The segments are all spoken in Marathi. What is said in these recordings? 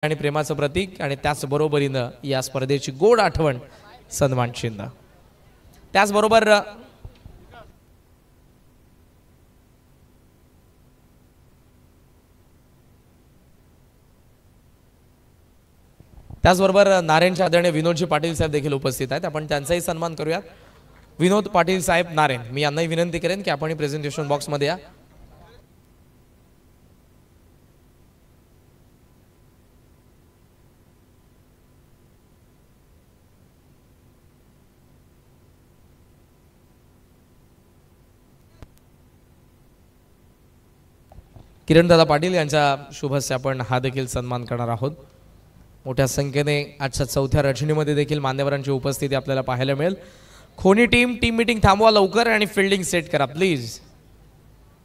आणि प्रेमाचं प्रतीक आणि त्याचबरोबरीनं या स्पर्धेची गोड आठवण सन्मान चिन्ह। त्याचबरोबर नारायणचे आदरणीय विनोदजी पाटील साहेब देखील उपस्थित आहेत। आपण त्यांचाही सन्मान करूयात। विनोद पाटील साहेब नारायण, मी यांनाही विनंती करेन की आपण प्रेझेंटेशन बॉक्स मध्ये या। किरणदादा पाटील यांच्या शुभ हस्ते आपण हा देखील सन्मान करणार आहोत। मोठ्या संख्येने आजच्या चौथ्या रचनेमध्ये देखील मान्यवरांची उपस्थिती आपल्याला पाहायला मिळेल। खोनी टीम मीटिंग थांबवा लवकर आणि फिल्डिंग सेट करा प्लीज,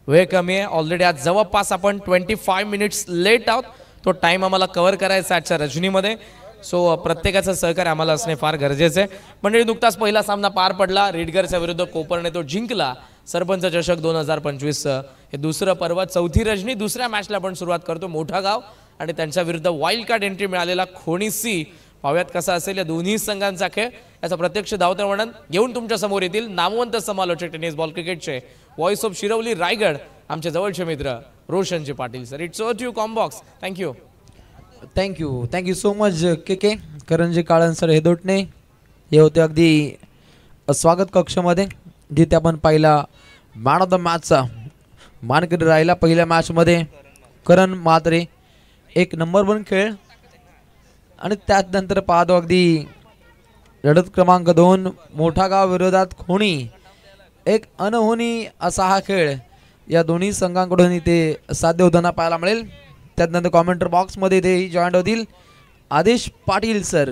वेळ कमी आहे ऑलरेडी। आज जवळपास आपण 25 मिनिट्स लेट आहोत, तो टाइम आम्हाला कव्हर करायचा आजच्या रचनेमध्ये। सो प्रत्येकाचं सहकार्य आम्हाला असणे फार गरजेचे आहे। मंडळी, नुकताच पहिला सामना पार पडला, रेडगरच्या विरुद्ध कोपरने तो जिंकला। सरपंच चषक 2025 हे दुसरं पर्व, चौथी रजनी, दुसऱ्या मॅचला आपण सुरुवात करतो। मोठा गाव आणि त्यांच्या विरुद्ध वाईल्ड कार्ड एंट्री मिळालेला खोनी सी, पाहूयात कसा असेल या दोन्ही संघांचा खेळ। याचा प्रत्यक्ष धावतं वर्णन घेऊन तुमच्या समोर येतील नामवंत समालोचक टेनिस बॉल क्रिकेटचे व्हॉइस ऑफ शिरवली रायगड, आमचे जवळचे मित्र Roshanji Patil sir. It's over to you कॉम्बॉक्स। Thank you thank you so much K Karanji Kalan sir Hedotane हे होते अगदी स्वागत कक्षामध्ये, जिथे आपण पहिला मॅन ऑफ द मॅचचा मानकरी राहिला। पहिल्या मॅचमध्ये करण म्हात्रे 1 नंबर 1 खेळ, आणि त्यानंतर पाहतो अगदी लढत क्रमांक 2 मोठा गाव विरोधात खोनी, एक अनहोनी असा हा खेळ या दोन्ही संघांकडून इथे साध्य होताना पाहायला मिळेल। त्यानंतर कॉमेंटर बॉक्समध्ये ते जॉईंट होतील आदेश पाटील सर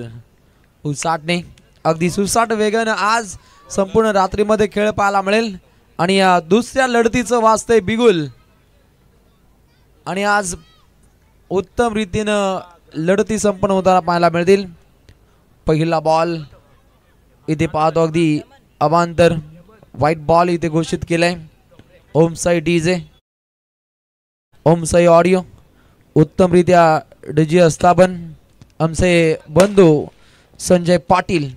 उसाटणे। अगदी सुसाट वेगाने आज संपूर्ण रात्रीमध्ये खेळ पाहायला मिळेल, आणि या दुसऱ्या लढतीचं वाजतंय बिगुल, आणि आज उत्तम रीतीनं लढती संपन्न होताना पाहायला मिळतील। पहिला बॉल इथे पाहतो अगदी अवांतर व्हाईट बॉल इथे घोषित केलाय। ओम साई डीजे, ओम साई ऑडिओ, उत्तमरित्या डीजे स्थापन आमचे बंधू संजय पाटील,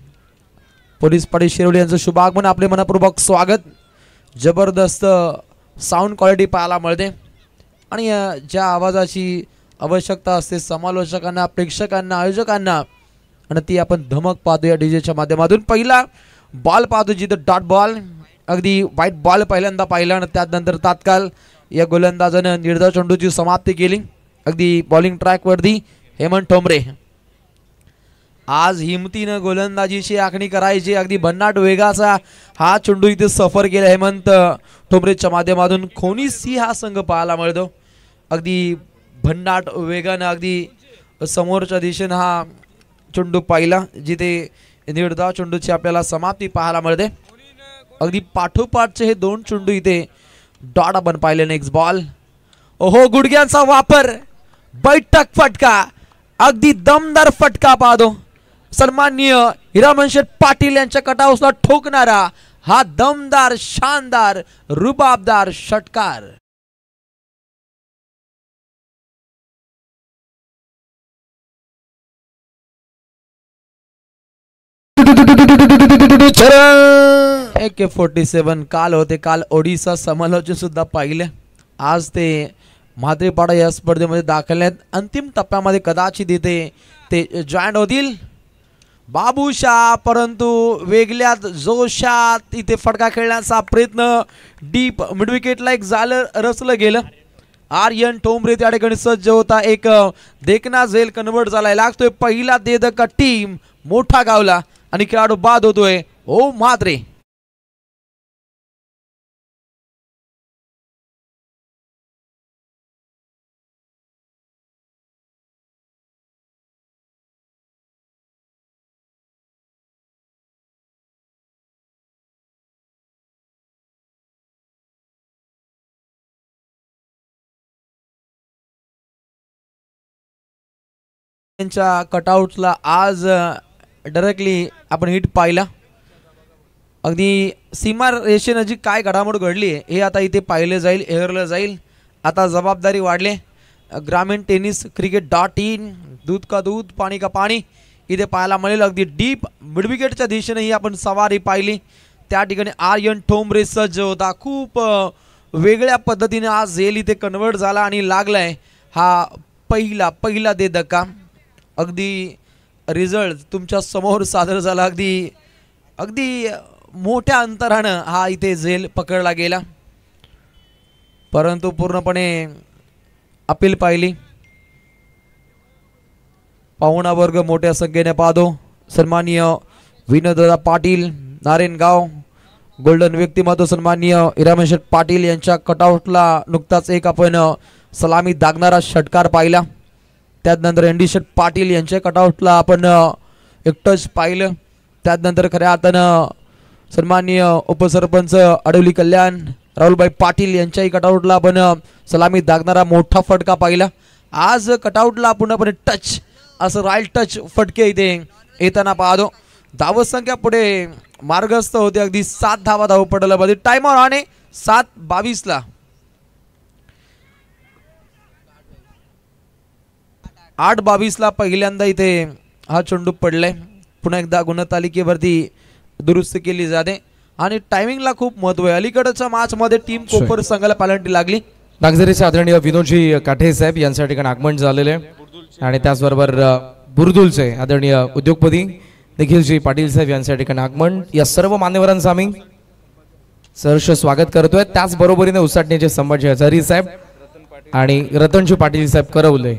पोलीस पाटील शिरोली यांचं शुभ आगमन, आपले मनपूर्वक स्वागत। जबरदस्त साऊंड क्वालिटी पाहायला मिळते, आणि ज्या आवाजाची आवश्यकता असते समालोचकांना, प्रेक्षकांना, आयोजकांना, आणि ती आपण धमक पाहतो या डीजेच्या माध्यमातून। पहिला बॉल पाहतो जिथं डॉट बॉल, अगदी व्हाईट बॉल पहिल्यांदा पाहिला, आणि त्यानंतर तात्काळ या गोलंदाजानं निर्धाव चेंडूची समाप्ती केली। अगदी बॉलिंग ट्रॅकवरती हेमंत ठोंबरे, आज हिमतीनं गोलंदाजीची आखणी करायची, अगदी भन्नाट वेगाचा हा चेंडू इथे सफर केला हेमंत ठोंबरेच्या माध्यमातून। खोनी सी हा संघ पाहायला मिळतो, अगदी भन्नाट वेगानं अगदी समोरच्या दिशेनं हा चेंडू पाहिला, जिथे निर्धाव चेंडूची आपल्याला समाप्ती पाहायला मिळते। अगदी पाठोपाठचे हे 2 चेंडू इथे डॉट आपण पाहिले। नेक्स्ट बॉल, ओहो गुडघ्यांचा वापर, बैठक फटका, अगदी दमदार फटका पाहतो। सन्माननीय हिरामन पाटील यांच्या कटाउसला ठोकणारा हा दमदार, शानदार, रुबाबदार षटकार। AK-47 काल होते, काल ओडिसा समालोचन सुद्धा पाहिले, आज ते म्हात्रेपाडा या स्पर्धेमध्ये दाखल आहेत। अंतिम टप्प्यामध्ये कदाचित इथे ते जॉईंट होतील बाबूशाह, परंतु वेगळ्याच जोशात इथे फटका खेळण्याचा प्रयत्न, डीप मिडविकेटला एक झालं रचलं गेलं। आर्यन ठोंबरे त्या ठिकाणी सज्ज होता, एक देखना झेल कन्वर्ट झालाय, लागतोय पहिला देदका टीम मोठा गावला, आणि खेळाडू बाद होतोय ओम म्हात्रे। त्यांच्या कटआउटला आज डायरेक्टली आपण हिट पाहिला, अगदी सीमा रेषेनजीक काय घडामोड घडली हे आता इथे पाहिले जाईल, हेरलं जाईल। आता जबाबदारी वाढले, ग्रामीण टेनिस cricket.in दूध का दूध पाणी का पाणी इथे पाहायला मिळेल. अगदी डीप मिडविकेटच्या दिशेनेही आपण सवारी पाहिली. त्या ठिकाणी आर्यन ठोंबरे सज्ज होता. खूप वेगळ्या पद्धतीने आज येईल इथे कन्वर्ट झाला आणि लागलाय हा पहिला दे धक्का. अगदी रिझल्ट तुमच्या समोर सादर झाला. अगदी मोठ्या अंतरानं हा इथे झेल पकडला गेला, परंतु पूर्णपणे अपील पाहिली. पाहुणा वर्ग मोठ्या संख्येने पाहतो. सन्माननीय विनोददादा पाटील नारायणगाव गोल्डन व्यक्तिमत्व सन्माननीय हिरामेश पाटील यांच्या कटआउटला नुकताच एक आपण सलामी दागणारा षटकार पाहिला. त्यानंतर एनडी शेठ पाटील यांच्या कटआउटला आपण एक टच पाहिलं. त्यानंतर खऱ्या अर्थानं सन्माननीय उपसरपंच अडवली कल्याण राहुलभाई पाटील यांच्याही कटआउटला आपण सलामी दागणारा मोठा फटका पाहिला. आज कटआउटला पूर्णपणे टच असं रॉयल टच फटके इथे येताना पाहतो. धाव संख्या पुढे मार्गस्थ होते. अगदी 7 धावा धाव पडला पाहिजे. टाइमर आणे 7:22 8:22 पहिल्यांदा इथे हा चेंडू पडलाय. पुन्हा एकदा गुणतालिकेवरती दुरुस्ती केली जाते आणि टायमिंगला खूप महत्व आहे. अलीकडच्या मॅच मध्ये टीम कोपर संघाला पॅनल्टी लागली. नागझरीचे आदरणीय विनोदजी काठे साहेब यांच्या ठिकाणी आगमन झालेले आणि त्याचबरोबर बुरदुलचे आदरणीय उद्योगपती निखिलजी पाटील साहेब यांच्या ठिकाणी आगमन. या सर्व मान्यवरांचं आम्ही सहर्ष स्वागत करतोय. त्याचबरोबरीने उसाटणीचे संभाजी हजारी साहेब आणि रतनजी पाटील साहेब करवले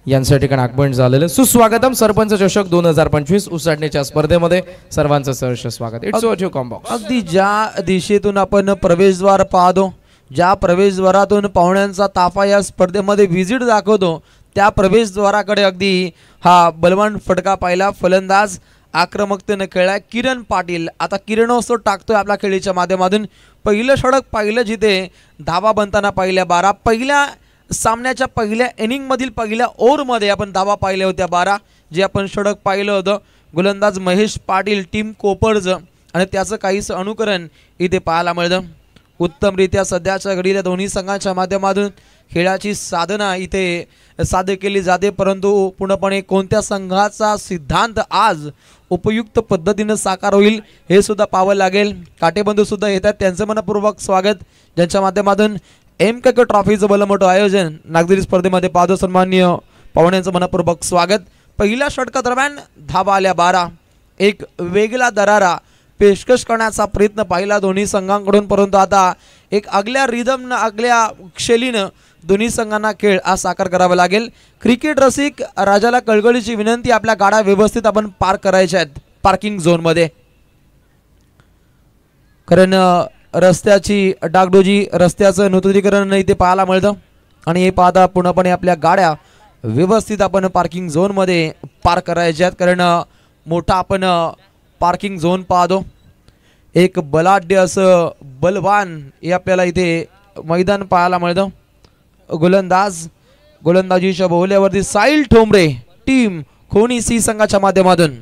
यांच्या ठिकाणी आगमन झालेलं. सुस्वागतम सरपंच चषक 2025 उसाटणीच्या स्पर्धेमध्ये सर्वांचं सहर्ष स्वागत. It's over to combox. अगदी ज्या दिशेतून आपण प्रवेशद्वार पाहतो, ज्या प्रवेशद्वारातून पाहुण्यांचा ताफा या स्पर्धेमध्ये व्हिजिट दाखवतो, त्या प्रवेशद्वाराकडे अगदी हा बलवान फटका पाहिला. फलंदाज आक्रमकतेने खेळलाय किरण पाटील. आता किरणोत्सव टाकतोय आपल्या खेळीच्या माध्यमातून. पहिलं षटक पाहिलं जिथे धावा बनताना पाहिल्या 12. पहिल्या सामन्याच्या पहिल्या इनिंग मधील पहिल्या ओव्हरमध्ये आपण धावा पाहिल्या होत्या 12, जे आपण षटक पाहिलं होतं. गोलंदाज महेश पाटील टीम कोपर्ज आणि त्याचं काहीच अनुकरण इथे पाहायला मिळतं. उत्तमरित्या सध्याच्या घडीला दोन्ही संघांच्या माध्यमातून खेळाची साधना इथे साध्य केली जाते, परंतु पूर्णपणे कोणत्या संघाचा सिद्धांत आज उपयुक्त पद्धतीने साकार होईल हे सुद्धा पाहावं लागेल. काटेबंधू सुद्धा येतात, त्यांचं मनपूर्वक स्वागत. ज्यांच्या माध्यमातून MKK ट्रॉफीचं बलमोठं आयोजन नागझरी स्पर्धेमध्ये पाहतो. सन्माननीय पाहुण्यांचं मनपूर्वक स्वागत. पहिल्या षटकादरम्यान धावा आल्या 12. एक वेगळा दरारा पेशकश करण्याचा प्रयत्न पाहिला दोन्ही संघांकडून, परंतु आता एक आगल्या रिदमनं आगल्या शैलीनं दोन्ही संघांना खेळ आज साकार करावा लागेल. क्रिकेट रसिक राजाला कळकळीची विनंती, आपल्या गाड्या व्यवस्थित आपण पार्क करायच्या आहेत पार्किंग झोनमध्ये, कारण रस्त्याची डागडोजी रस्त्याचं नूतनीकरण इथे पाहायला मिळतं. आणि हे पाहता पूर्णपणे आपल्या गाड्या व्यवस्थित आपण पार्किंग झोनमध्ये पार्क करायच्या आहेत, कारण मोठा आपण पार्किंग झोन पाहतो. एक बलाढ्य असं बलवान हे आपल्याला इथे मैदान पाहायला मिळतं. गोलंदाजीच्या बोहल्यावरती साहिल ठोंबरे टीम खोनी सी संघाच्या माध्यमातून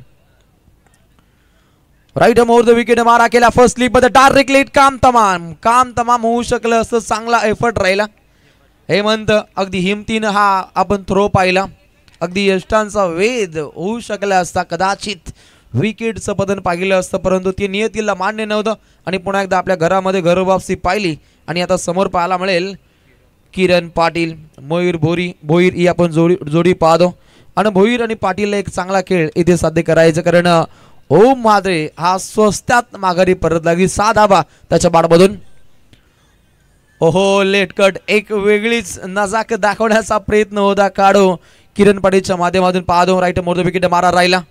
राईट मोर द विकेट मारा केला. फर्स्ट स्लिप मध्ये डायरेक्ट लेट काम तमाम होऊ शकलं असं चांगला एफर्ट राहिला. हेमंत अगदी हिमतीनं हा आपण थ्रो पाहिला. अगदी यष्टांचा वेध होऊ शकला असता, कदाचित विकेटचं पतन पाहिलं असतं, परंतु ते नियतीला मान्य नव्हतं. आणि पुन्हा एकदा आपल्या घरामध्ये घरवापसी पाहिली. आणि आता समोर पाहायला मिळेल किरण पाटील मयूर भोईर ही आपण जोडी पाहतो. आणि भोईर आणि पाटीलला एक चांगला खेळ इथे साध्य करायचं, कारण ओम म्हात्रे हा स्वस्तात माघारी परत लागली. 6 धावा त्याच्या बाडमधून. ओहो लेट कट, एक वेगळीच नजाकत दाखवण्याचा प्रयत्न होता काढो किरण पाटीलच्या माध्यमातून पाहतो. राईट मोर द विकेट मारा राहिला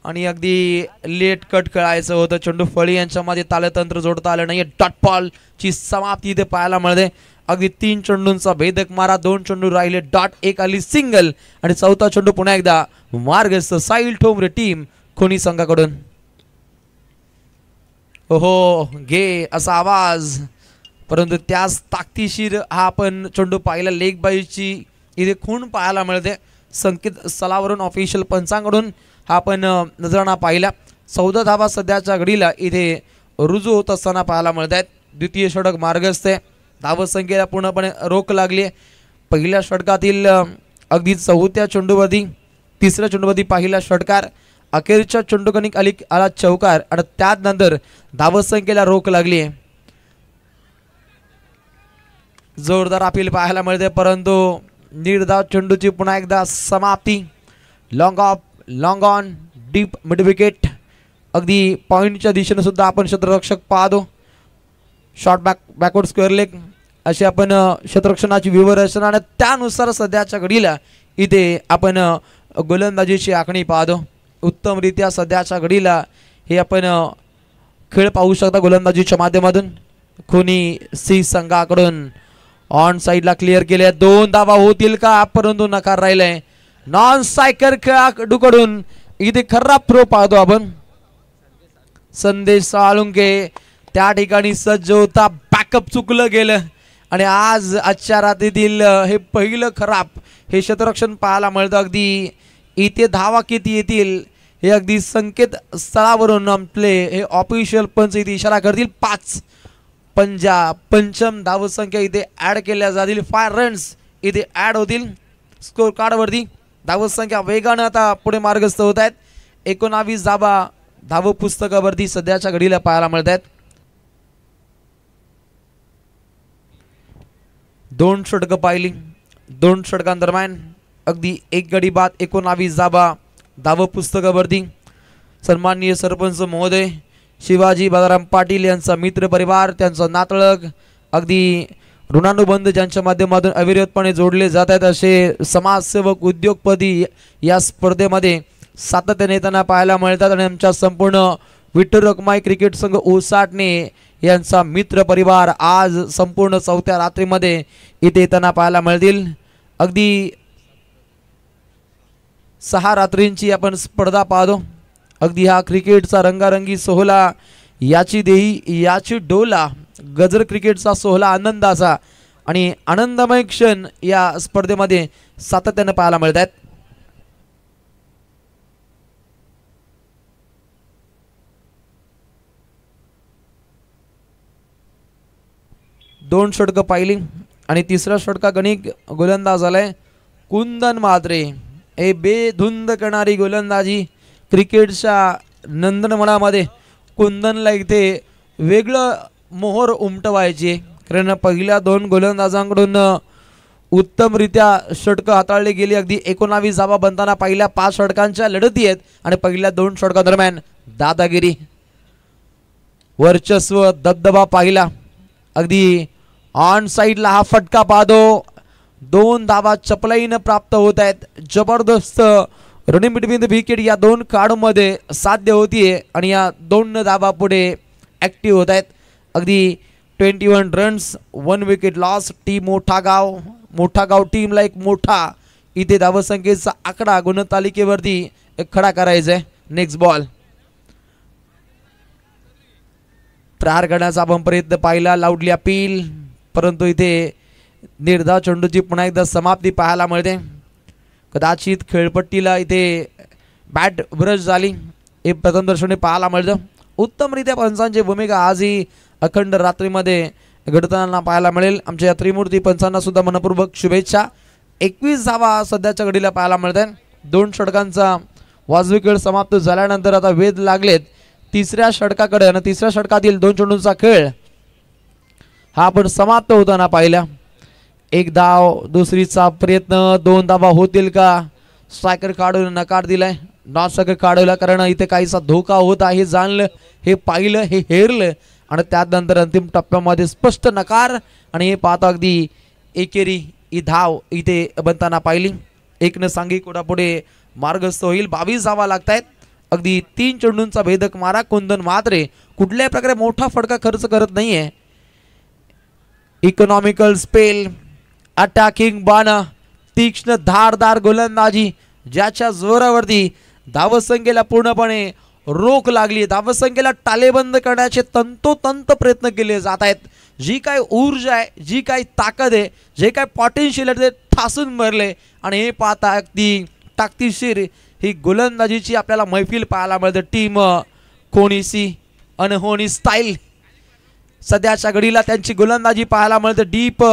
आणि अगदी लेट कट खेळायचं होतं. चेंडू फळी यांच्यामध्ये तालतंत्र जोडता आलं नाही. डॉट बॉल ची समाप्ती इथे पाहायला मिळते. अगदी 3 चेंडूंचा भेदक मारा, 2 चेंडू राहिले डॉट, एक आली सिंगल आणि चौथा चेंडू पुन्हा एकदा मार्गस्थ साहिल ठोंबरे टीम खोनी संघाकडून. ओहो घे असा आवाज, परंतु त्याच ताकदीशीर हा आपण चेंडू पाहिला. लेग बाईची इथे खूण पाहायला मिळते. संकेत स्थळावरून ऑफिशियल पंचांकडून हा आपण नजराणा पाहिला. 14 धावा सध्याच्या घडीला इथे रुजू होत असताना पाहायला मिळत आहेत. द्वितीय षटक मार्गस्थ आहे. धावसंख्येला पूर्णपणे रोख लागली. पहिल्या षटकातील अगदी चौथ्या चेंडूवरती तिसऱ्या चेंडूवरती पहिला षटकार, अखेरच्या चेंडूकनिक आला चौकार आणि त्यानंतर धावसंख्येला रोख लागली आहे. जोरदार अपील पाहायला मिळते परंतु निर्धाव चेंडूची पुन्हा एकदा समाप्ती. Long of, long on, deep mid wicket. अगदी पॉईंटच्या दिशेने सुद्धा आपण क्षेत्ररक्षक पाहतो. शॉर्ट बॅकवर्ड स्क्वेअर लेग अशी आपण क्षेत्ररक्षणाची व्यूहरचना आणि त्यानुसार सध्याच्या घडीला इथे आपण गोलंदाजीची आखणी पाहतो. उत्तमरित्या सध्याच्या घडीला हे आपण खेळ पाहू शकता गोलंदाजीच्या माध्यमातून. कोणी सी संघाकडून ऑन साईडला क्लिअर केले. 2 धावा होतील का, परंतु नकार राहिलाय. नॉन स्ट्रायकर खेळाडूकडून इथे खराब थ्रो पाहतो आपण. संदेश साळुंके त्या ठिकाणी सज्ज होता, बॅकअप चुकलं गेलं आणि आजच्या रात्रीतील हे पहिलं खराब हे क्षेत्ररक्षण पाहायला मिळतं. अगदी इथे धावा किती येतील हे अगदी संकेत स्थळावरून आपले हे ऑफिशियल पंच इथे इशारा करतील. 5 पंचम धावसंख्या इथे ॲड केल्या जातील. 5 रन्स इथे ॲड होतील स्कोर कार्डवरती. धावसंख्या वेगानं आता पुढे मार्गस्थ होत आहेत. 19 धावा धाव पुस्तकावरती सध्याच्या घडीला पाहायला मिळत आहेत. 2 षटकं पाहिली. 2 षटकांदरम्यान अगदी 1 गडी बाद 19 धावा धाव पुस्तकावरती. सन्माननीय सरपंच महोदय शिवाजी बाजाराम पाटील यांचा मित्र परिवार, त्यांचा नातलग, अगदी ऋणानुबंध ज्यांच्या माध्यमातून अविरतपणे जोडले जात आहेत असे समाजसेवक उद्योगपती या स्पर्धेमध्ये सातत्याने येताना पाहायला मिळतात. आणि आमच्या संपूर्ण विठ्ठल रखमाई क्रिकेट संघ ओसाटणे यांचा मित्र परिवार आज संपूर्ण चौथ्या रात्रीमध्ये इथे येताना पाहायला मिळतील. अगदी 6 रात्रींची आपण स्पर्धा पाहतो. अगदी हा क्रिकेटचा रंगारंगी सोहळा, याची देही याची डोला, गजर क्रिकेटचा सोहळा आनंदाचा आणि आनंदमय क्षण या स्पर्धेमध्ये सातत्याने पाहायला मिळत आहेत. दोन षटकं पाहिली आणि तिसरा षटका गणिक गोलंदाज झालाय कुंदन म्हात्रे. हे बेधुंद करणारी गोलंदाजी क्रिकेटच्या नंदनवनामध्ये कुंदनला इथे वेगळं मोहर उमटवायची. कारण पहिल्या 2 गोलंदाजांकडून उत्तमरित्या षटकं हाताळली गेली. अगदी 19 धावा बनताना पहिल्या 5 षटकांच्या लढती आहेत आणि पहिल्या 2 षटकांदरम्यान दादागिरी, वर्चस्व, दबदबा पाहिला. अगदी ऑन साईडला हा फटका पाहतो. 2 धावा चपलाईनं प्राप्त होत आहेत. जबरदस्त रनिंग बिटवीन द विकेट या 2 खेळाडूंमध्ये साध्य होतीये आणि या 2 धावा पुढे ॲक्टिव्ह होत आहेत. अगदी 21 रन्स 1 विकेट लॉस. टीम मोठा गाव टीमला एक मोठा इथे धावसंख्येचा आकडा गुणतालिकेवरती खडा करायचा आहे. नेक्स्ट बॉल प्रहार करण्याचा आपण प्रयत्न पाहिला. लाऊडली अपील, परंतु इथे निर्धाव चेंडूची पुन्हा एकदा समाप्ती पाहायला मिळते. कदाचित खेळपट्टीला इथे बॅट ब्रश झाली हे प्रथम दर्शनी पाहायला मिळतं. उत्तमरित्या पंचांची भूमिका आजही अखंड रात्रीमध्ये घडताना पाहायला मिळेल. आमच्या या त्रिमूर्ती पंचांना सुद्धा मनपूर्वक शुभेच्छा. 21 धावा सध्याच्या घडीला पाहायला मिळत आहेत. 2 षटकांचा वाजवी खेळ समाप्त झाल्यानंतर आता वेध लागलेत तिसऱ्या षटकाकडे आणि तिसऱ्या षटकातील 2 चेंडूंचा खेळ हा आपण समाप्त होताना पाहिला. 1 धाव, दुसरीचा प्रयत्न, 2 धावा होतील का. स्ट्रायकर काढून नकार दिलाय. नॉन स्ट्रायकर काढवला कारण इथे काहीसा धोका होता हे जाणलं, हे पाहिलं, हे हेरलं आणि त्यानंतर अंतिम टप्प्यामध्ये स्पष्ट नकार. आणि हे पाहता अगदी एकेरी ही धाव इथे बनताना पाहिली. 1 सांगी कोडापुढे मार्गस्थ होईल. 22 धावा लागत आहेत. अगदी 3 चेंडूंचा भेदक मारा. कुंदन म्हात्रे कुठल्याही प्रकारे मोठा फटका खर्च करत नाहीये. इकॉनॉमिकल स्पेल, अटॅकिंग बाणा, तीक्ष्ण धारदार गोलंदाजी ज्याच्या जोरावरती धावसंख्येला पूर्णपणे रोख लागली. धावसंख्येला टालेबंद करण्याचे तंतोतंत प्रयत्न केले जात आहेत. जी काय ऊर्जा आहे, जी काय ताकद आहे, जे काय पॉटेन्शियल आहे ते ठासून भरले. आणि हे पाहता अगदी ताकदीशीर ही गोलंदाजीची आपल्याला मैफिल पाहायला मिळते. टीम कोणीसी अनहोनी स्टाईल सध्याच्या घडीला त्यांची गोलंदाजी पाहायला मिळते. डीप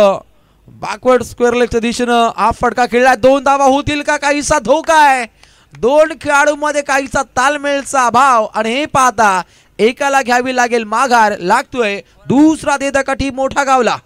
बॅकवर्ड स्क्वेअर लेगच्या दिशेनं हा फटका खेळलाय. 2 धावा होतील का? काहीसा धोका आहे. 2 खेळाडूंमध्ये काहीसा तालमेलचा अभाव आणि हे पाहता एकाला घ्यावी लागेल माघार. लागतोय दुसरा देता टीम मोठा गावला.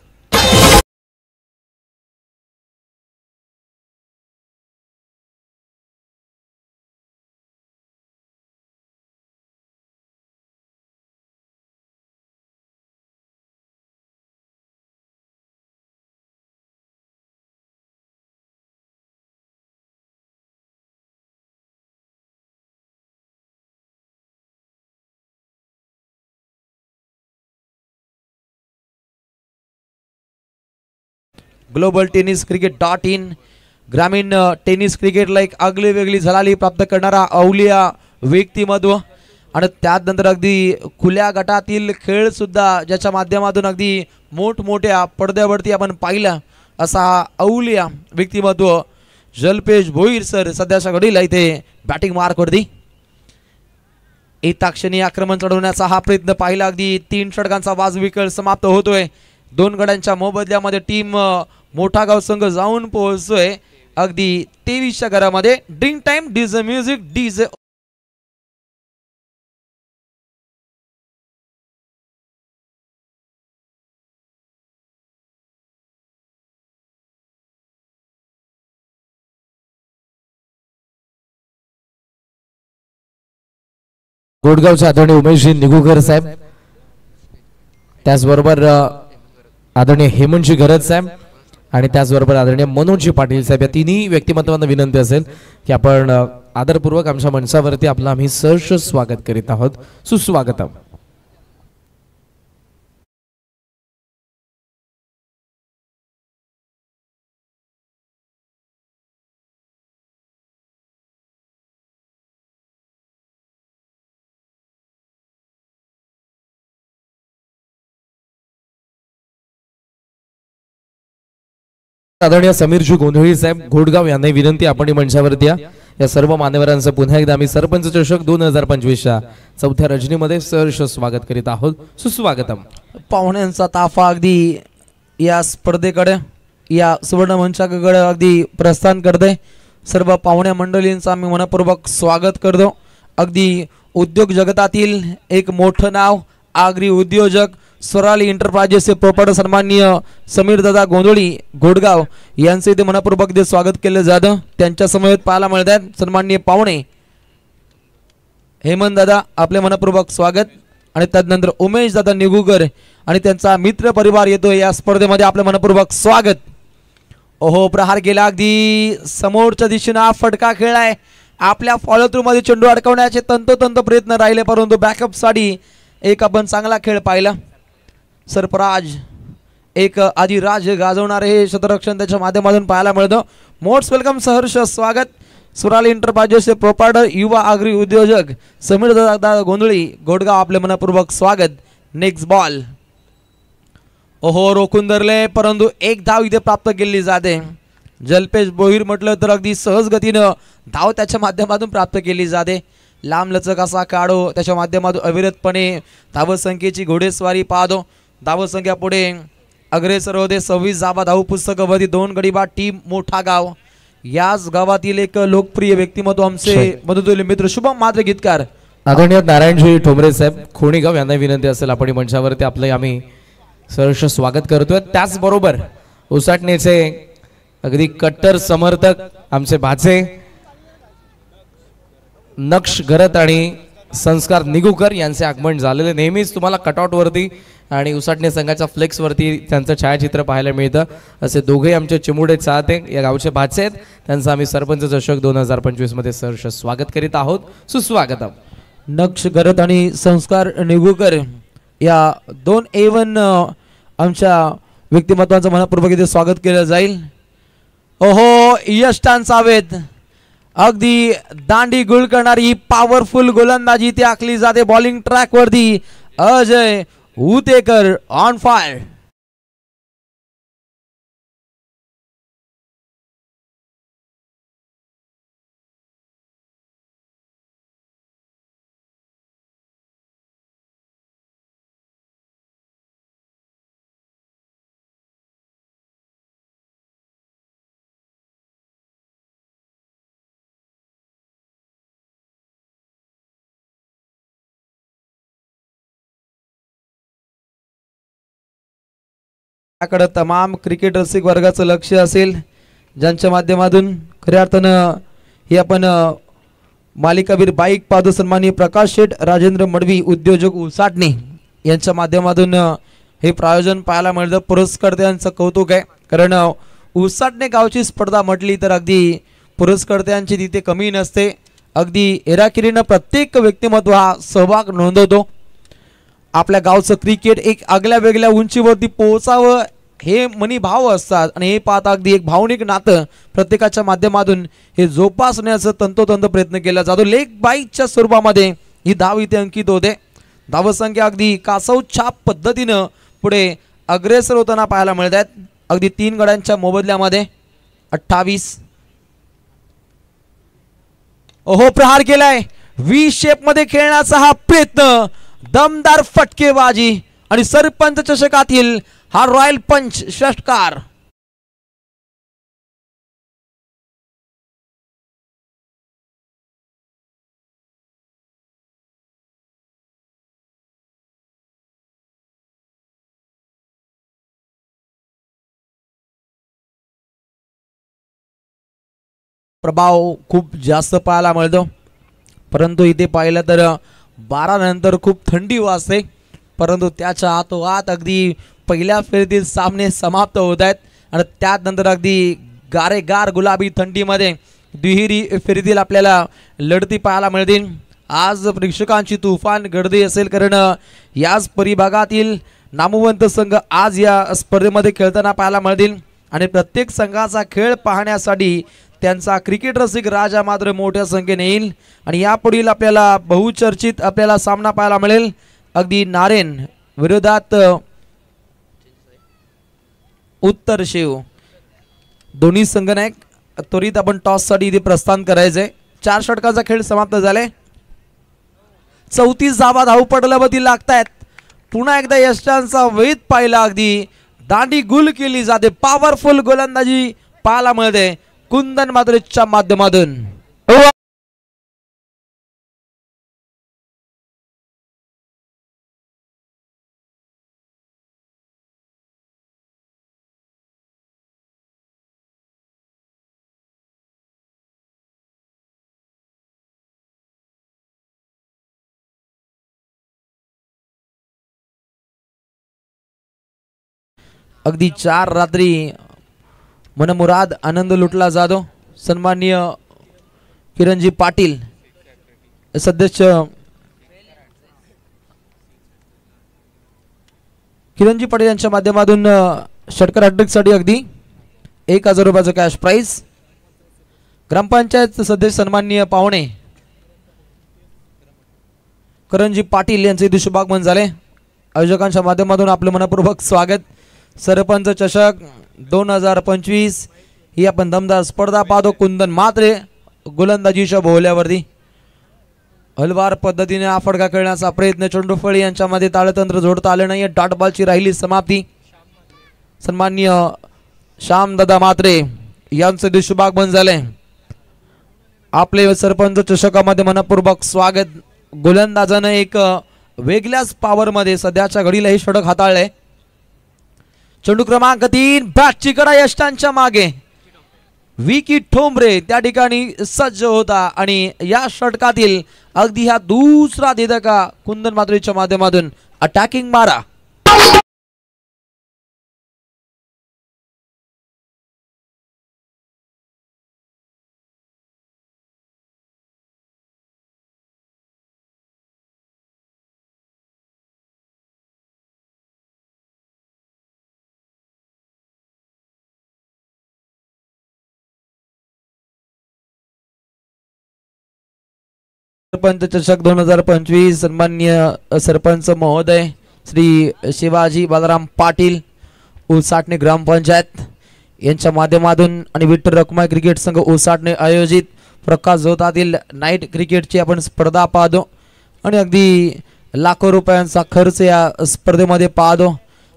ग्लोबल टेनिस क्रिकेट .in ग्रामीण टेनिस क्रिकेटला एक आगली वेगळी झलाली प्राप्त करणारा अवलिया व्यक्तिमत्व आणि त्यानंतर अगदी खुल्या गटातील खेळ सुद्धा ज्याच्या माध्यमातून अगदी मोठमोठ्या पडद्यावरती आपण पाहिला असा हा अवलिया व्यक्तिमत्व जल्पेश भोईर सर सध्याच्या घडीला इथे बॅटिंग मार्कवरती. एताक्षणी आक्रमण चढवण्याचा हा प्रयत्न पाहिला. अगदी 3 षटकांचा वाजवी खेळ समाप्त होतोय. 2 गड्यांच्या मोबदल्यामध्ये टीम मोठा गाव संघ जाऊन पोहोचतोय अगदी 23च्या घरामध्ये. Drink time DJ music DJ गोडगावचे आदरणीय उमेशजी निगुकर साहेब, त्याचबरोबर आदरणीय हेमंतजी गरज साहेब आणि त्याचबरोबर आदरणीय मनोजजी पाटील साहेब, या तिन्ही व्यक्तिमत्वांना विनंती असेल की आपण आदरपूर्वक आमच्या मंचावरती आपलं आम्ही सहर्ष स्वागत करीत आहोत. सुस्वागतम. आदरणीय समीरजी गोंधळी साहेब घोडगाव यांना विनंती आपण मंचावरती या सर्व मान्यवरांचं पुन्हा एकदा आम्ही सरपंच चषक 2025च्या 4थ्या रजनीमध्ये सहर्ष स्वागत करीत आहोत. सुस्वागतम. पाहुण्यांचा ताफा अगदी या स्पर्धेकडे या सुवर्ण मंचाकडे अगदी प्रस्थान करते. सर्व पाहुण्या मंडळींचं आम्ही मनपूर्वक स्वागत करतो. अगदी उद्योग जगतातील एक मोठं नाव आगरी उद्योजक स्वराली एंटरप्राइजेसचे प्रोपरायटर सन्माननीय समीर दादा गोंधळी घोडगाव यांचे इथे मनपूर्वक इथे स्वागत केलं जातं. त्यांच्या समवेत पाहायला मिळतात सन्माननीय पाहुणे हेमंत दादा, आपले मनपूर्वक स्वागत. आणि त्यानंतर उमेश दादा निगुकर आणि त्यांचा मित्र परिवार येतो या स्पर्धेमध्ये, आपले मनपूर्वक स्वागत. ओहो, प्रहार केला अगदी समोरच्या दिशेने हा फटका खेळाय. आपल्या फॉलो थ्रू मध्ये चेंडू अडकवण्याचे तंतोतंत प्रयत्न राहिले, परंतु बॅकअप साठी एक आपण चांगला खेळ पाहिला. सरफराज एक आदिराज गाजवणारे हे क्षेत्ररक्षण त्याच्या माध्यमातून पाहायला मिळतं. मोस्ट वेलकम, सहर्ष स्वागत. सुराली एंटरप्राइजेसचे प्रोपरायटर युवा आगरी उद्योजक समीर दादा गोंधळी घोडगाव, आपले मनपूर्वक स्वागत. Next ball. ओहो, रोखून धरले परंतु एक धाव इथे प्राप्त केली जाते. जल्पेश भोईर म्हटलं तर अगदी सहज गतीनं धाव त्याच्या माध्यमातून प्राप्त केली जाते. लांब लचक असा काढो त्याच्या माध्यमातून अविरतपणे धावसंख्येची घोडेस्वारी पाहतो. धावसंख्या पुढे अग्रेसर होते. 26 धावा धाव पुस्तकावरती 2 गडी बाद टीम मोठा गाव. याच गावातील एक लोकप्रिय व्यक्तिमत्व आमचे मधुतुल्य मित्र शुभम मात्र गीतकार आदरणीय नारायणजी ठोंबरे साहेब खोणीगाव यांना विनंती असेल आपण मंचावरती आपले आम्ही सहर्ष स्वागत करतोय. त्याचबरोबर उसाटणीचे अगदी कट्टर समर्थक आमचे भाचे नक्ष घरत आणि संस्कार निगुकर यांचे आगमन झालेले. नेहमीच तुम्हाला कटआउट वरती आणि उसाटणे संघाच्या फ्लेक्स वरती त्यांचं छायाचित्र पाहायला मिळतं. असे दोघे आमचे चिमुडे चाहते या गावचे भाचे आहेत. त्यांचं आम्ही सरपंच चषक 2025 मध्ये सहर्ष स्वागत करीत आहोत. सुस्वागतम. नक्ष घरत आणि संस्कार निगुकर या 2 A1 आमच्या व्यक्तिमत्वांचं मनपूर्वक इथे स्वागत केलं जाईल. ओहो, यष्टान सावेद अगदी दांडी गुल करणारी पॉवरफुल गोलंदाजी ती आखली जाते बॉलिंग ट्रॅक वरती. Ajay Hutekar on fire. त्याकडे तमाम क्रिकेट रसिक वर्गाचं लक्ष असेल, ज्यांच्या माध्यमातून खऱ्या अर्थानं हे आपण मालिकावीर बाईक पाहतो. सन्माननीय प्रकाश शेठ, राजेंद्र मडवी, उद्योजक उसाटणे यांच्या माध्यमातून हे प्रायोजन पाहायला मिळतं. पुरस्कर्त्यांचं कौतुक आहे, कारण उसाटणे गावची स्पर्धा म्हटली तर अगदी पुरस्कर्त्यांची तिथे कमी नसते. अगदी हेराकिरीनं प्रत्येक व्यक्तिमत्व हा सहभाग नोंदवतो. आपल्या गावचं क्रिकेट एक आगल्या वेगळ्या उंचीवरती पोहोचावं हे मनी भाव असतात आणि हे पाहता अगदी एक भावनिक नातं प्रत्येकाच्या माध्यमातून हे जोपासण्याचा तंतोतंत प्रयत्न केला जातो. लेग बाईकच्या स्वरूपामध्ये ही धाव इथे अंकित होते. धावसंख्या अगदी कासव छाप पद्धतीनं पुढे अग्रेसर होताना पाहायला मिळत आहेत. अगदी 3 गड्यांच्या मोबदल्यामध्ये 28. ओहो, प्रहार केलाय. व्ही शेप मध्ये खेळण्याचा हा प्रयत्न, दमदार फटकेबाजी आणि सरपंच चषकातील हा रॉयल पंच षटकार. प्रभाव खूप जास्त पाहायला मिळतो, परंतु इथे पाहिलं तर 12 नंतर खूप थंडी वाजते. परंतु त्याच्या आतोआत अगदी पहिल्या फेरीतील सामने समाप्त होत आहेत आणि त्यानंतर अगदी गारेगार गुलाबी थंडीमध्ये दुहेरी फेरीतील आपल्याला लढती पाहायला मिळतील. आज प्रेक्षकांची तुफान गर्दी असेल, कारण याच परिभागातील नामवंत संघ आज या स्पर्धेमध्ये खेळताना पाहायला मिळतील आणि प्रत्येक संघाचा खेळ पाहण्यासाठी त्यांचा क्रिकेट रसिक राजा मात्र मोठ्या संख्येने येईल. आणि यापुढील आपल्याला बहुचर्चित आपल्याला सामना पाहायला मिळेल. अगदी नारेन विरोधात उत्तर शेव, दोन्ही संघनायक त्वरित आपण टॉस साठी इथे प्रस्थान करायचंय. 4 षटकाचा खेळ समाप्त झाले. 34 धावा धावपटलावरती लागतायत. पुन्हा एकदा यशांचा वेध पाहिला, अगदी दांडी गुल केली जाते. पॉवरफुल गोलंदाजी पाहायला मिळते कुंदन मात्रेच्या माध्यमातून. अगदी 4 रात्री मनमुराद आनंद लुटला जातो. सन्माननीय किरणजी पाटील सदस्य किरणजी पाटील यांच्या माध्यमातून षटकार हॅट्रिक साठी अगदी 1000 रुपयाचं कॅश प्राइज. ग्रामपंचायत सदस्य सन्माननीय पाहुणे किरणजी पाटील यांचे इथे शुभागमन झाले. आयोजकांच्या माध्यमातून आपलं मनपूर्वक स्वागत. सरपंच चषक 2025 ही आपण दमदार स्पर्धा पाहतो. कुंदन मात्रे गोलंदाजीच्या भोवल्यावरती हलवार पद्धतीने हा फटका खेळण्याचा प्रयत्न. चेंडूफळी यांच्यामध्ये ताळतंत्र जोडता आले नाही. डॉट बॉलची राहिली समाप्ती. सन्माननीय श्यामदादा मात्रे यांचे इथे शुभागमन झाले. आपले सरपंच चषकामध्ये मनपूर्वक स्वागत. गोलंदाजानं एक वेगळ्याच पॉवर मध्ये सध्याच्या घडीला हे षटक हाताळले. चेंडू क्रमांक 3 बॅटची कडा यष्टांच्या मागे. विकी ठोंबरे त्या ठिकाणी सज्ज होता आणि या षटकातील अगदी हा दुसरा देदका कुंदन मात्रेच्या माध्यमातून अटॅकिंग मारा. सरपंच चषक 2025 सन्माननीय सरपंच महोदय श्री शिवाजी बालाराम पाटील उसाटणे ग्रामपंचायत यांच्या माध्यमातून आणि विठ्ठल रखुमाई क्रिकेट संघ उसाटणे आयोजित प्रकाश झोतातील नाईट क्रिकेटची आपण स्पर्धा पाहतो आणि अगदी लाखो रुपयांचा खर्च या स्पर्धेमध्ये पाहतो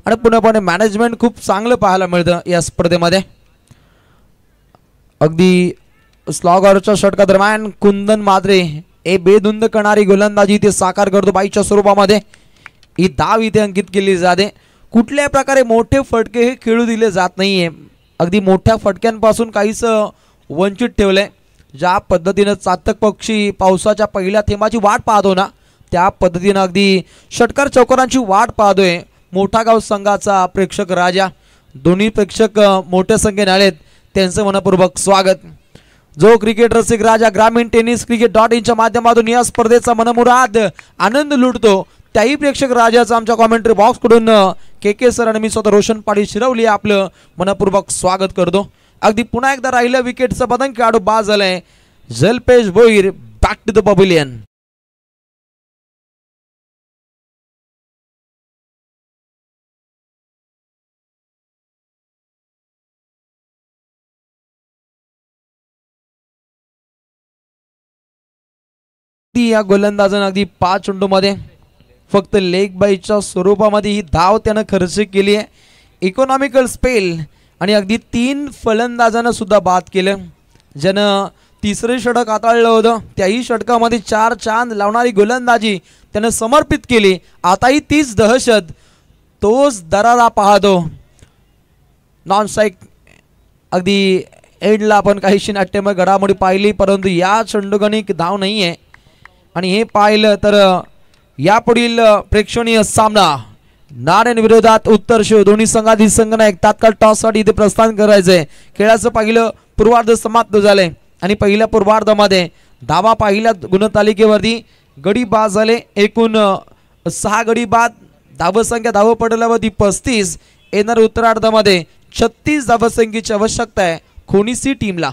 आणि पूर्णपणे मॅनेजमेंट खूप चांगलं पाहायला मिळतं या स्पर्धेमध्ये. अगदी स्लॉगरच्या षटका दरम्यान कुंदन मात्रे ए बेधुंद करणारी गोलंदाजी ते साकार करतो बाईच्या स्वरूपामध्ये. ही धाव इथे अंकित केली जाते. कुठल्या प्रकारे मोठे फटके हे खेळू दिले जात नाहीये. अगदी मोठ्या फटक्यांपासून काहीच वंचित ठेवलंय. ज्या पद्धतीनं चातक पक्षी पावसाच्या पहिल्या थेंबाची वाट पाहतो ना, त्या पद्धतीनं अगदी षटकार चौकारांची वाट पाहतोय मोठा गाव संघाचा प्रेक्षक राजा. दोन्ही प्रेक्षक मोठ्या संख्येने आलेत, त्यांचं मनपूर्वक स्वागत. जो क्रिकेट रसिक राजा ग्रामीण टेनिस cricket.in च्या माध्यमातून या स्पर्धेचा मनमुराद आनंद लुटतो, त्याही प्रेक्षक राजाचं आमच्या कॉमेंट्री बॉक्स कडून के सर आणि मी स्वतः रोशन पाटील शिरवली आपलं मनपूर्वक स्वागत करतो. अगदी पुन्हा एकदा राहिलं विकेटचं पतंग खेळाडू बाद झालाय. Jalpesh Bhoir back to the pavilion. या गोलंदाजानं अगदी 5 चेंडूमध्ये फक्त लेग बाईच्या स्वरूपामध्ये ही धाव त्यानं खर्च केली आहे. इकॉनॉमिकल स्पेल आणि अगदी 3 फलंदाजांना सुद्धा बाद केलं. ज्यानं तिसरे षटक हाताळलं होतं, त्याही षटकामध्ये 4 चांद लावणारी गोलंदाजी त्यानं समर्पित केली. आताही तीच दहशत, तोच दरारा पाहतो. नॉन स्ट्राईक अगदी एंडला आपण काहीशी नाट्यमय घडामोडी पाहिली, परंतु या चेंडूगणी धाव नाही आहे. आणि हे पाहिलं तर यापुढील प्रेक्षणीय सामना नारायण विरोधात उत्तर शिव, दोन्ही संघातील संघनायक तात्काळ टॉससाठी इथे प्रस्थान करायचंय. खेळाचं पहिलं पूर्वार्ध समाप्त झालंय आणि पहिल्या पूर्वार्धामध्ये धावा पहिल्या गुणतालिकेवरती गडी बाद झाले. एकूण 6 गडी बाद. धावसंख्या धावपटलावरती 35. येणार उत्तरार्धामध्ये 36 धावसंख्येची आवश्यकता आहे खोनीसी टीमला.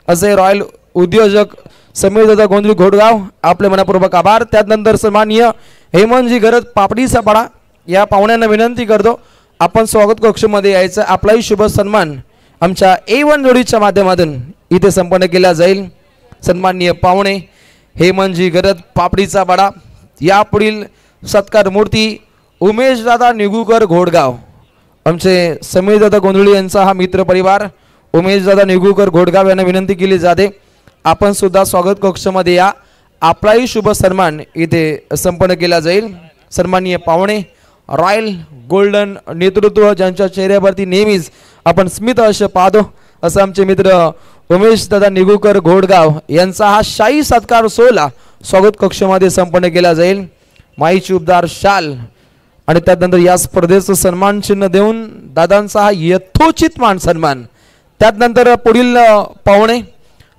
असे रॉयल उद्योजक समीर दादा गोंधळी घोडगाव आपले मनपूर्वक आभार. त्यानंतर सन्माननीय हेमंतजी गरज पापडीचा पाडा या पाहुण्यांना विनंती करतो आपण स्वागत कक्षमध्ये यायचं. आपलाही शुभ सन्मान आमच्या A1 जोडीच्या माध्यमातून इथे संपन्न केला जाईल. सन्माननीय पाहुणे हेमंतजी गरज पापडीचा पाडा. यापुढील सत्कार मूर्ती उमेश दादा निगुकर घोडगाव. आमचे समीर दादा गोंधळी यांचा हा मित्र परिवार उमेश दादा निगुकर घोडगाव यांना विनंती केली जाते आपण सुद्धा स्वागत कक्षमध्ये या. आपलाही शुभ सन्मान इथे संपन्न केला जाईल. सन्माननीय पाहुणे रॉयल गोल्डन नेतृत्व ज्यांच्या चेहऱ्यावरती नेहमीच आपण स्मित असे पाहतो असं आमचे मित्र उमेश दादा निगुकर घोडगाव यांचा हा शाही सत्कार सोहळा स्वागत कक्षमध्ये संपन्न केला जाईल. माईची उबदार शाल आणि त्यानंतर या स्पर्धेचं सन्मान चिन्ह देऊन दादांचा हा यथोचित मान सन्मान. त्यानंतर पुढील पाहुणे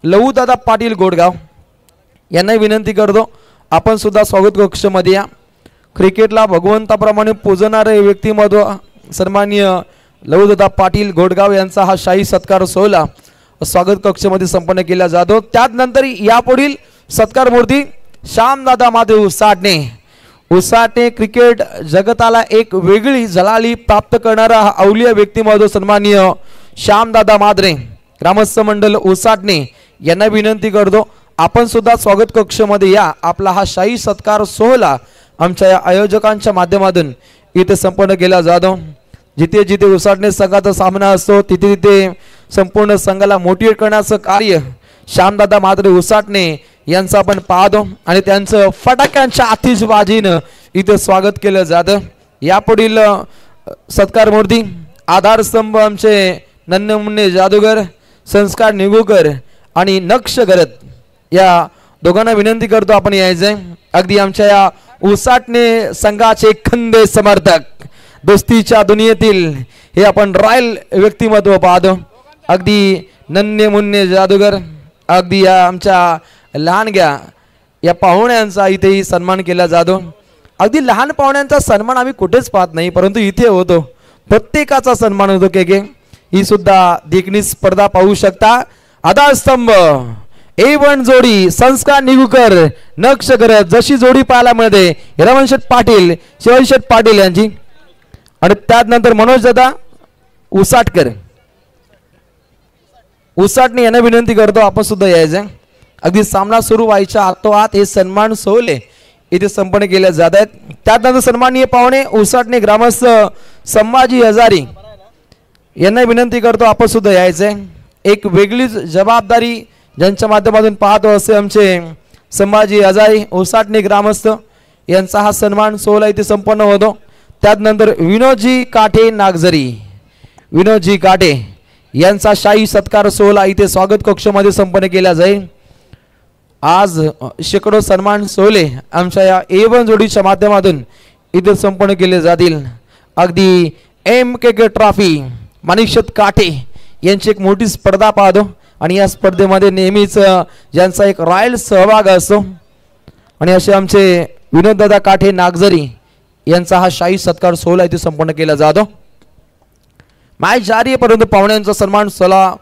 लहू दादा पाटील गोडगाव यांना विनंती करतो आपण सुद्धा स्वागत कक्षमध्ये या. क्रिकेटला भगवंताप्रमाणे पूजणारे व्यक्तिमत्व सन्माननीय लहू दादा पाटील गोडगाव यांचा हा शाही सत्कार सोहळा स्वागत कक्षमध्ये संपन्न केला जातो. त्यानंतर यापुढील सत्कार मूर्ती श्यामदादा महादेव साठणे उसाटे क्रिकेट जगताला एक वेगळी जलाली प्राप्त करणारा हा अवलिया व्यक्तिमत्व सन्माननीय श्यामदादा माद्रे ग्रामस्थ मंडळ उसाटणे यांना विनंती करतो आपण सुद्धा स्वागत कक्षमध्ये या. आपला हा शाही सत्कार सोहळा आमच्या या आयोजकांच्या माध्यमातून इथे संपन्न केला जातो. जिथे जिथे उसाटणे संघाचा सामना असतो तिथे तिथे संपूर्ण संघाला मोटिवेट करण्याचं कार्य श्यामदादा माद्रे उसाटणे यांचं आपण पाहतो आणि त्यांचं फटाक्यांच्या आतिषबाजीनं इथे स्वागत केलं जातं. यापुढील सत्कार मूर्ती आधारस्तंभ आमचे नन्हे जादूगर संस्कार निगुकर आणि नक्ष करत या दोघांना विनंती करतो आपण यायचंय. अगदी आमच्या या उसाटणे संघाचे खंदे समर्थक दोस्तीच्या दुनियेतील हे आपण रॉयल व्यक्तिमत्व पाहतो. अगदी नन्हे मुन्ने जादूगर अगदी या आमच्या लहानग्या या पाहुण्यांचा इथेही सन्मान केला जातो. अगदी लहान पाहुण्यांचा सन्मान आम्ही कुठेच पाहत नाही परंतु इथे होतो. प्रत्येकाचा सन्मान होतो. के ही सुद्धा देखणी स्पर्धा पाहू शकता. आधारस्तंभ A1 जोडी संस्कार निगुकर नक्ष करत जशी जोडी पाहायला मिळते रमणशेठ पाटील शिवाजीशेठ पाटील यांची आणि त्यानंतर मनोज दादा उसाटकर उसाटणे यांना विनंती करतो आपण सुद्धा यायचं. अगदी सामना सुरू व्हायच्या आतोआत हे सन्मान सोहळे इथे संपन्न केले जात आहेत. त्यानंतर सन्माननीय पाहुणे उसाटणे ग्रामस्थ संभाजी हजारी यांना विनंती करतो आपण सुद्धा यायचंय. एक वेगळीच जबाबदारी ज्यांच्या माध्यमातून पाहतो असे आमचे संभाजी हजारी उसाटणे ग्रामस्थ यांचा हा सन्मान सोहळा इथे संपन्न होतो. त्यानंतर विनोदजी काठे नागझरी विनोदजी काठे यांचा शाही सत्कार सोहळा इथे स्वागत कक्षमध्ये संपन्न केला जाईल. आज शेकडो सन्मान सोहळे आमच्या या A1 जोडीच्या माध्यमातून इथे संपन्न केले जातील. अगदी MKK ट्रॉफी माणिकशेठ काठे यांची एक मोठी स्पर्धा पाहतो आणि या स्पर्धेमध्ये नेहमीच ज्यांचा एक रॉयल सहभाग असतो आणि असे आमचे विनोददादा काठे नागझरी यांचा हा शाही सत्कार सोहळा इथे संपन्न केला जातो. मॅच जारी आहे परंतु पाहुण्यांचा सन्मान सोहळा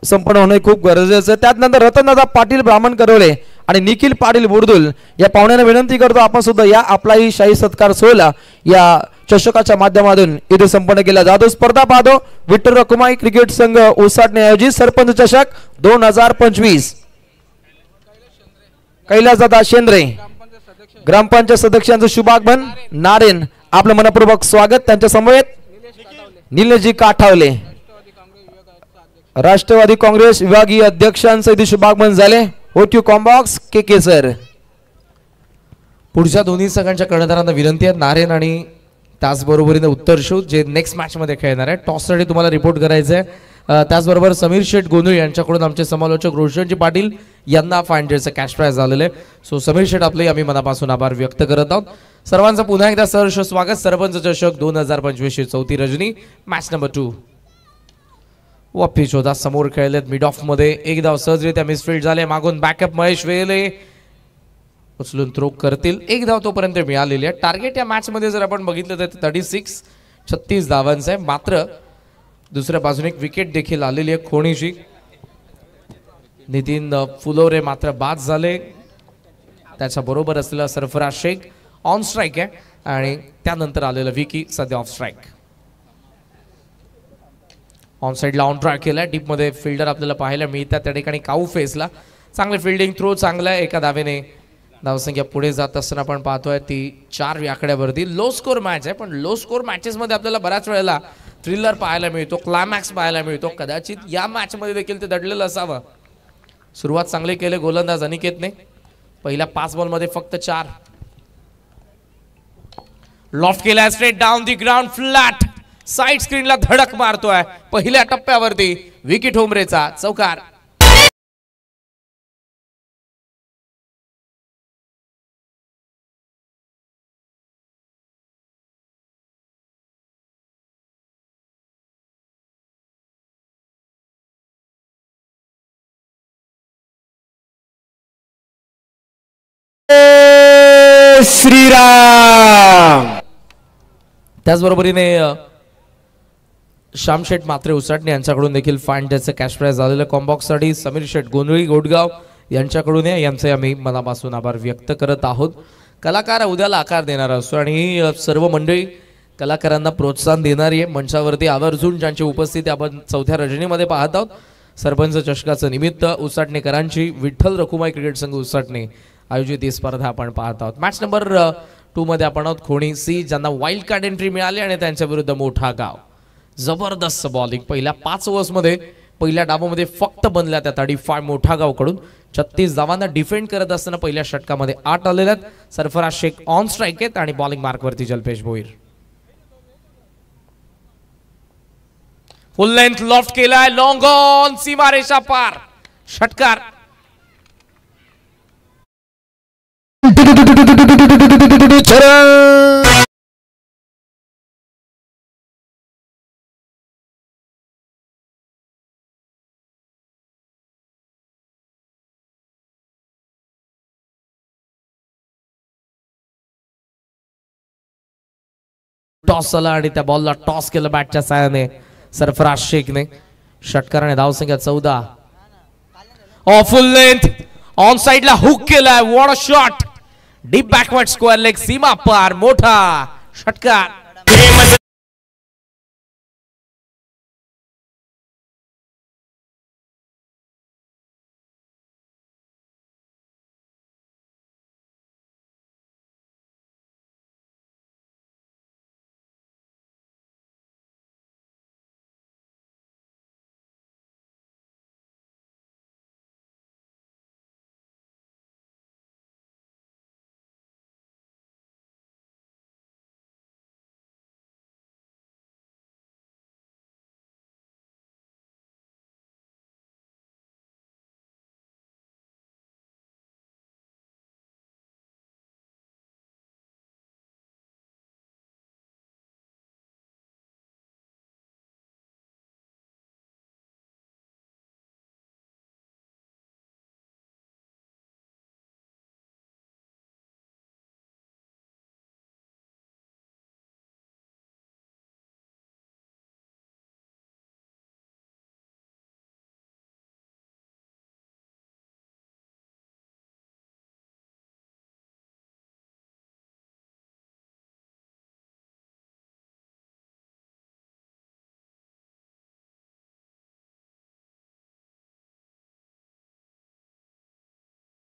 संपन्न होणे खूप गरजेचं आहे. त्यानंतर रतनदादा पाटील ब्राह्मण करवले आणि निखिल पाटील बुर्दुल या पाहुण्यांना विनंती करतो आपण सुद्धा या. आपलाही शाही सत्कार सोहळा या चषकाच्या माध्यमातून इथे संपन्न केला जातो. स्पर्धा पाहतो विठ्ठल रखुमाई क्रिकेट संघ उसाटणे आयोजित सरपंच चषक 2025 कैलासदादा शेंद्रे ग्रामपंचायत सदस्यांचं शुभागमन नारेन आपलं मनपूर्वक स्वागत. त्यांच्या समवेत निलेशजी काठावले राष्ट्रवादी काँग्रेस विभागीय अध्यक्षांचं इथे शुभागमन झाले. ओट्यू कॉम्बॉक्स के सर. पुढच्या दोन्ही संघांच्या कर्णधारांना विनंती आहे नारेन आणि त्याचबरोबरीने उत्तर शोध जे नेक्स्ट मॅच मध्ये खेळणार आहे. टॉससाठी तुम्हाला रिपोर्ट करायचं आहे. त्याचबरोबर समीर शेठ गोंधळ यांच्याकडून आमचे समालोचक रोशनजी पाटील यांना फायनलचं कॅश प्राइज आलेलं आहे. सो समीर शेठ आपले आम्ही मनापासून आभार व्यक्त करत आहोत. सर्वांचं पुन्हा एकदा सहर्ष स्वागत. सरपंच चषक 2025 चौथी रजनी मॅच नंबर 2 वप्पी चोदा समोर खेळलेत मिड ऑफ मध्ये एक धाव सहजरित्या मिसफील्ड झाले. मागून बॅकअप महेश वेले उचलून थ्रो करतील. एक धाव तोपर्यंत मिळालेली आहे. टार्गेट या मॅच मध्ये जर आपण बघितलं तर 36 धावांचं आहे. मात्र दुसऱ्या बाजूने एक विकेट देखील आलेली आहे खोणीची. नितीन फुलोरे मात्र बाद झाले. त्याच्या बरोबर असलेला सरफराज शेख ऑन स्ट्राईक आहे आणि त्यानंतर आलेला विकी सध्या ऑफ स्ट्राईक. ऑन साईडला ऑन ट्राय केलाय. डीप मध्ये फिल्डर आपल्याला पाहायला मिळतात. त्या ठिकाणी काऊ फेसला चांगले फिल्डिंग थ्रो चांगला आहे. एका धावेने धावसंख्या पुढे जात असताना आपण पाहतोय ती 4 आकड्यावरती. लो स्कोर मॅच आहे पण लो स्कोर मॅचेस मध्ये आपल्याला बऱ्याच वेळेला थ्रिलर पाहायला मिळतो क्लायमॅक्स पाहायला मिळतो. कदाचित या मॅच मध्ये देखील ते दडलेलं असावं. सुरुवात चांगली केली गोलंदाज अनिकेतने. पहिल्या 5 बॉलमध्ये फक्त 4. लॉफ्ट केला straight down the ground flat side स्क्रीनला धडक मारतोय. पहिल्या टप्प्यावरती विकेट होमरेचा चौकार. श्रीराम. त्याचबरोबरीने श्याम शेठ मात्रे उसाटणे यांच्याकडून देखील फाईन त्याचं कॅश प्राइज झालेलं. कॉम्बॉक्ससाठी समीर शेठ गोंधळी गोडगाव यांच्याकडून यांचे आम्ही मनापासून आभार व्यक्त करत आहोत. कलाकार उद्याला आकार देणारा असतो आणि ही सर्व मंडळी कलाकारांना प्रोत्साहन देणारी आहे. मंचावरती आवर्जून ज्यांची उपस्थिती आपण चौथ्या रजनीमध्ये पाहत आहोत. सरपंच चषकाचं निमित्त उसाटणेकरांची विठ्ठल रखुमाई क्रिकेट संघ उसाटणे आयोजित ही स्पर्धा आपण पाहत आहोत. मॅच नंबर 2 मध्ये आपण आहोत खोणी सी, ज्यांना वाईल्ड कार्ड एंट्री मिळाली आणि त्यांच्या विरुद्ध मोठा गाव. जबरदस्त बॉलिंग पहिल्या 5 ओव्हर्समध्ये पहिल्या डावामध्ये फक्त बनल्या त्या 35 मोठा गावकडून 36 धावांना डिफेंड करत असताना पहिल्या षटकामध्ये 8 आलेल्या आहेत. सरफराज शेख ऑन स्ट्राईक आहेत आणि बॉलिंग मार्कवरती Jalpesh Bhoir. Full length loft केलाय, लॉंग ऑन, सीमारेषा पार, षटकार. टॉस झाला आणि त्या बॉलला टॉस केलं बॅटच्या साहाय्याने सरफराज शेखने. षटकाराने धावसंख्या 14. फुल लेंथ ऑन साइडला हुक केलाय, what a shot, deep backward square leg, सीमा पार, मोठा षटकार.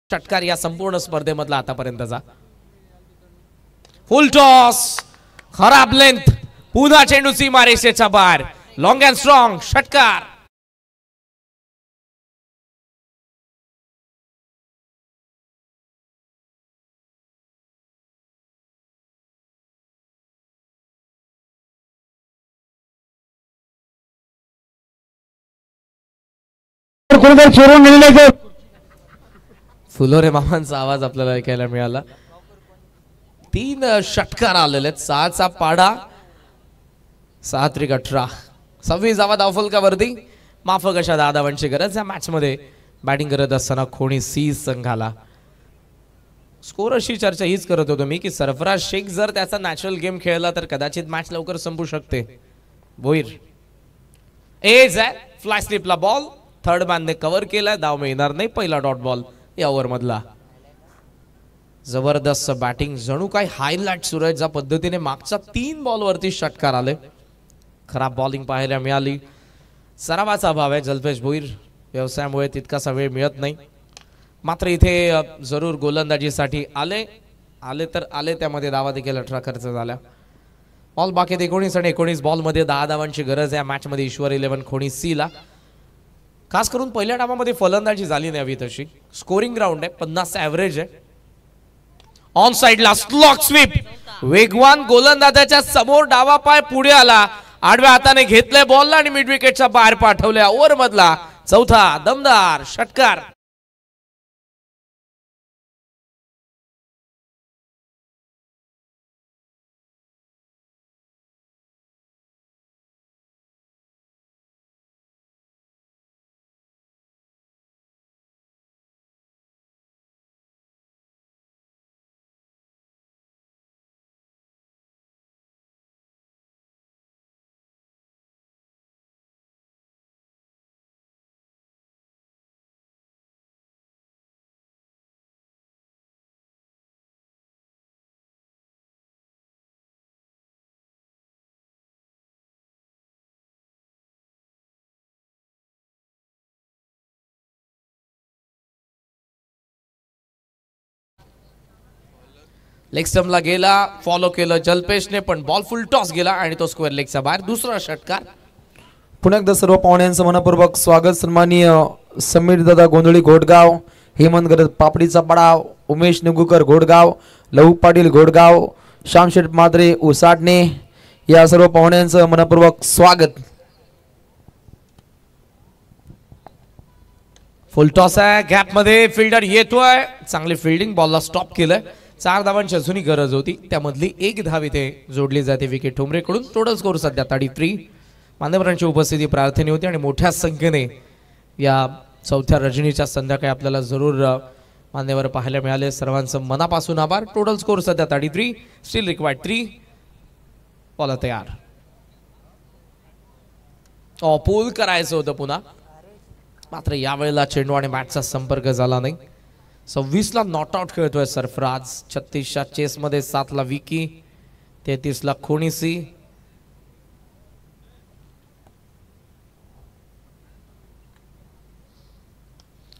षटकार या संपूर्ण स्पर्धेमधला आतापर्यंतचा. फुल टॉस, खराब लेंथ, पुन्हा चेंडू सीमारेषेच्या बाहेर, लॉंग अँड स्ट्रॉंग, षटकार. फुलोरे मामांचा आवाज आपल्याला ऐकायला मिळाला. 3 षटकार आलेले आहेत, 6चा पाडा, 6-18, 26 धावा धावफलकावरती. माफक अशा 10 धावांची गरज या मॅच मध्ये बॅटिंग करत असताना खोणी सी संघाला. स्कोर अशी चर्चा हीच करत होतो मी की सरफराज शेख जर त्याचा नॅचरल गेम खेळला तर कदाचित मॅच लवकर संपू शकते. भोईर एज आहे, फ्लाय स्लिपला बॉल, थर्ड मॅनने कव्हर केलाय, धाव मिळणार नाही. पहिला डॉट बॉल या ओव्हर मधला. जबरदस्त बॅटिंग, जणू काय हायलाइट सुरू आहे ज्या पद्धतीने मागच्या 3 बॉलवरती षटकार आले. खराब बॉलिंग पाहायला मिळाली. सरावाचा अभाव आहे जल्पेश भोईर, व्यवसायामुळे तितकासा वेळ मिळत नाही. मात्र इथे जरूर गोलंदाजीसाठी आले तर आले, त्यामध्ये धावा देखील 18 खर्च झाल्या. बॉल बाकी 19 आणि 19 बॉल मध्ये 10 धावांची गरज आहे मॅच मध्ये ईश्वर 11 खोणी सी ला. खास करून पहिल्या डावामध्ये फलंदाजी झाली नाही हवी तशी. स्कोरिंग ग्राउंड आहे, 50 ॲव्हरेज आहे. ऑन साइडला स्लॉक स्वीप, वेगवान गोलंदाजाच्या समोर डावा पाय पुढे आला, आडव्या हाताने घेतले बॉलला आणि मिड विकेटच्या बाहेर पाठवल्या. ओव्हर मधला चौथा दमदार षटकार. लेग स्टंपला गेला, फॉलो केलं जल्पेशने, पण बॉल फुल टॉस गेला आणि तो स्क्वेअर लेगच्या बाहेर. दुसरा षटकार. पुन्हा एकदा सर्व पाहुण्यांचं मनपूर्वक स्वागत. सन्माननीय समीर दादा गोंधळी घोडगाव, हेमंत गरज पापडीचा पडाव, उमेश निगुकर घोडगाव, लहू पाटील घोडगाव, श्यामशेठ मात्रे उसाटणे या सर्व पाहुण्यांचं मनपूर्वक स्वागत. फुल टॉस आहे, गॅप मध्ये फिल्डर येतोय, चांगली फिल्डिंग, बॉलला स्टॉप केलंय. 4 धावांची अजूनही गरज होती, त्यामधली 1 धाव इथे जोडली जाते विकेट ठोंबरेकडून. टोटल स्कोर सध्या 33. मान्यवरांची उपस्थिती प्रार्थनीय होती आणि मोठ्या संख्येने या चौथ्या रजनीच्या संध्याकाळी आपल्याला जरूर मान्यवर पाहायला मिळाले. सर्वांचं मनापासून आभार. टोटल स्कोर सध्या 33. Steel required 3. बॉल तयार. पूल करायचं होतं पुन्हा, मात्र यावेळेला चेंडू आणि बॅटचा संपर्क झाला नाही. 26ला नॉट आउट खेळतोय सरफराज. 36च्या चेस मध्ये 7ला विकी, 33ला खोनीसी.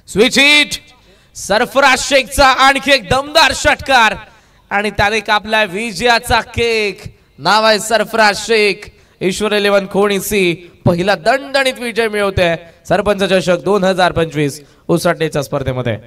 Switch hit. सरफराज शेखचा आणखी एक दमदार षटकार आणि त्याने कापलाय विजयाचा केक. नाव आहे सरफराज शेख. ईश्वर 11 खोणीसी पहिला दणदणीत विजय मिळवते सरपंच चषक 2025 उसाटणीच्या स्पर्धेमध्ये.